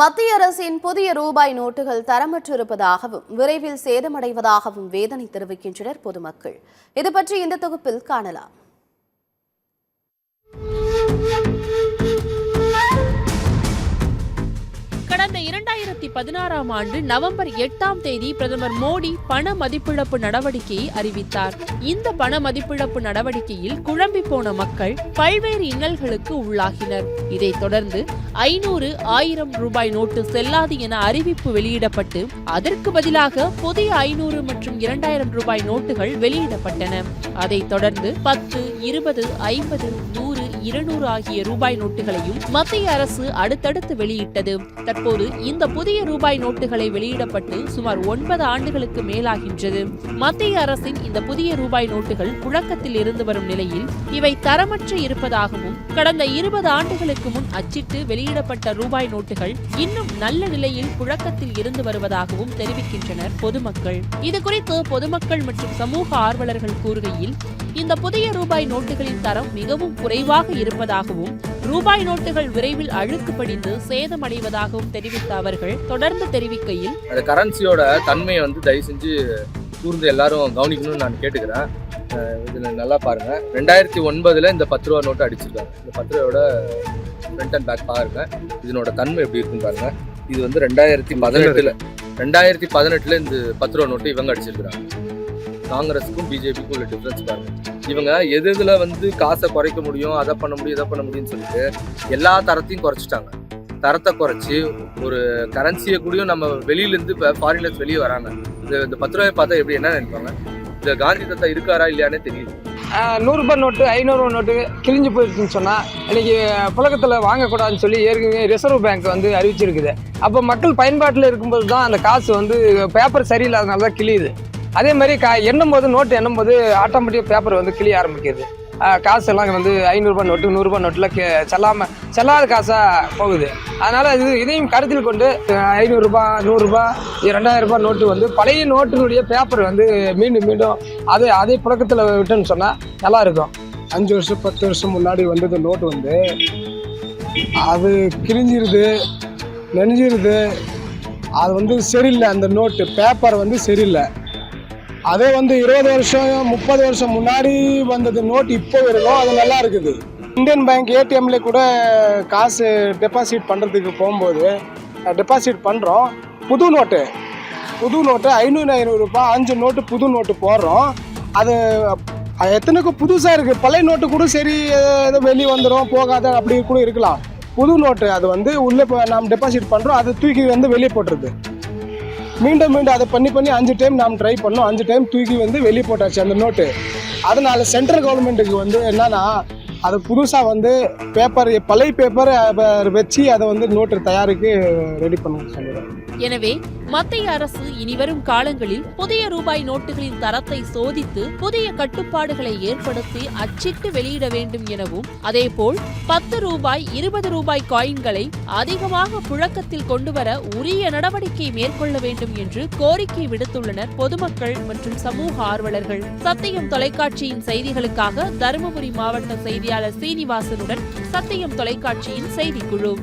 மத்திய அரசின் புதிய ரூபாய் நோட்டுகள் தரமற்றிருப்பதாகவும் விரைவில் சேதமடைவதாகவும் வேதனை தெரிவிக்கின்றனர் பொதுமக்கள். இதுபற்றி இந்த தொகுப்பில் காணலாம். கடந்த 2016ஆம் ஆண்டு நவம்பர் 8ஆம் தேதி பிரதமர் மோடி பண மதிப்பிழப்பு நடவடிக்கையை அறிவித்தார். இந்த பண மதிப்பிழப்பு நடவடிக்கையில் குழம்பி போன மக்கள் பல்வேறு இன்னல்களுக்கு உள்ளாகினர். இதைத் தொடர்ந்து 500, 1000 ரூபாய் நோட்டு செல்லாது என அறிவிப்பு வெளியிடப்பட்டு அதற்கு பதிலாக புதிய 500 மற்றும் 2000 ரூபாய் நோட்டுகள் வெளியிடப்பட்டன. அதைத் தொடர்ந்து 10, 20, 50, 100, 200 ஆகிய ரூபாய் நோட்டுகளையும் மத்திய அரசு அடுத்தடுத்து வெளியிட்டது. தற்போது இந்த புதிய ரூபாய் நோட்டுகளை வெளியிடப்பட்டு சுமார் 9 ஆண்டுகளுக்கு மேலாகின்றது. மத்திய அரசின் இந்த புதிய ரூபாய் நோட்டுகள் புழக்கத்தில் இருந்து வரும் நிலையில் இவை தரமற்று இருப்பதாகவும் கடந்த 20 ஆண்டுகளுக்கு முன் அச்சிட்டு வெளியிடப்பட்ட ரூபாய் நோட்டுகள் இன்னும் நல்ல நிலையில் புழக்கத்தில் இருந்து வருவதாகவும் தெரிவிக்கின்றனர் பொதுமக்கள். இதுகுறித்து பொதுமக்கள் மற்றும் சமூக ஆர்வலர்கள் கூறுகையில், இந்த புதிய ரூபாய் நோட்டுகளின் தரம் மிகவும் குறைவாக இருப்பதாகவும் ரூபாய் நோட்டுகள் விரைவில் அழுக்கு படிந்து சேதமடைவதாகவும் தெரிவித்த அவர்கள் தொடர்ந்து தெரிவிக்கையில், அந்த கரன்சியோட தன்மையை தயவு செஞ்சு கூர்ந்து எல்லாரும் கவனிக்கணும்னு நான் கேட்டுக்கிறேன். இதில் நல்லா பாருங்க, 2009 இந்த 10 ரூபா நோட்டு அடிச்சிருக்காங்க. இந்த 10 ரூபாயோட ஃப்ரண்ட் அண்ட் பேக் பாருங்க, இதனோட தன்மை எப்படி இருக்குன்னு பாருங்க. இது 2018 இந்த 10 ரூபா நோட்டு இவங்க அடிச்சிருக்கிறாங்க. காங்கிரஸுக்கும் பிஜேபிக்கும் உள்ள டிஃப்ரென்ஸ் பாருங்க. இவங்க எதுல காசை குறைக்க முடியும், அதை பண்ண முடியும், இதை பண்ண முடியும்னு சொல்லிட்டு எல்லா தரத்தையும் குறைச்சிட்டாங்க. தரத்தை குறைச்சி ஒரு கரன்சியை கூடயும் நம்ம வெளியிலேருந்து இப்போ ஃபாரினர்ஸ் வெளியே வராங்க. இந்த 10 ரூபாய் பார்த்தா எப்படி என்ன நினைப்பாங்க? இந்த காந்தி தாத்தா இருக்காரா இல்லையானே தெரியுது. 100 ரூபாய் நோட்டு, 500 ரூபாய் நோட்டு கிழிஞ்சு போயிருக்குன்னு சொன்னால் இன்னைக்கு புழக்கத்தில் வாங்கக்கூடாதுன்னு சொல்லி ஏற்கனவே ரிசர்வ் பேங்க் அறிவிச்சிருக்குது. அப்போ மக்கள் பயன்பாட்டில் இருக்கும்போது தான் அந்த காசு பேப்பர் சரியில்லாதனால தான் கிழியுது. அதே மாதிரி எண்ணும் போது நோட்டு எண்ணும் போது ஆட்டோமேட்டிக்காக பேப்பர் கிளிய ஆரம்பிக்கிறது. காசெல்லாம் 500 ரூபாய் நோட்டு, 100 ரூபாய் நோட்டில் செல்லாத காசாக போகுது. அதனால் இதையும் கருத்தில் கொண்டு 500 ரூபாய், 100 ரூபாய், 2000 ரூபாய் நோட்டு பழைய நோட்டினுடைய பேப்பர் மீண்டும் அதே புழக்கத்தில் விட்டுன்னு சொன்னால் நல்லா இருக்கும். 5 வருஷம் 10 வருஷம் முன்னாடி வந்தது நோட்டு அது கிழிஞ்சிருது, நெஞ்சிருது. அது சரியில்லை. அந்த நோட்டு பேப்பர் சரியில்லை. அதே 20 வருஷம் 30 வருஷம் முன்னாடி வந்தது நோட்டு இப்போ இருக்கும், அது நல்லா இருக்குது. இந்தியன் பேங்க் ஏடிஎம்ல கூட காசு டெபாசிட் பண்ணுறதுக்கு போகும்போது டெபாசிட் பண்ணுறோம். புது நோட்டு 500 ரூபாய் 5 நோட்டு புது நோட்டு போடுறோம். அது எத்தனைக்கும் புதுசாக இருக்குது. பழைய நோட்டு கூட சரி ஏதோ வெளியே வந்துடும், போகாத அப்படி கூட இருக்கலாம். புது நோட்டு அது உள்ளே நாம் டெபாசிட் பண்ணுறோம், அது தூக்கி வெளியே போட்டுருது. மீண்டும் அதை பண்ணி 5 டைம் நாம் ட்ரை பண்ணோம். 5 டைம் தூக்கி வெளியே போட்டாச்சு அந்த நோட்டு. அதனால சென்ட்ரல் கவர்மெண்ட்டுக்கு என்னன்னா, அது புதுசாக பேப்பர் பழைய பேப்பர் வச்சு அதை நோட்டு தயாரிக்கு ரெடி பண்ண சொல்லுறேன். எனவே மத்திய அரசு இனிவரும் காலங்களில் புதிய ரூபாய் நோட்டுகளின் தரத்தை சோதித்து புதிய கட்டுப்பாடுகளை ஏற்படுத்தி அச்சிட்டு வெளியிட வேண்டும் எனவும், அதேபோல் 10 ரூபாய் 20 ரூபாய் காயின்களை அதிகமாக புழக்கத்தில் கொண்டுவர உரிய நடவடிக்கை மேற்கொள்ள வேண்டும் என்று கோரிக்கை விடுத்துள்ளனர் பொதுமக்கள் மற்றும் சமூக ஆர்வலர்கள். சத்தியம் தொலைக்காட்சியின் செய்திகளுக்காக தருமபுரி மாவட்ட செய்தியாளர் சீனிவாசனுடன் சத்தியம் தொலைக்காட்சியின் செய்திக்குழு.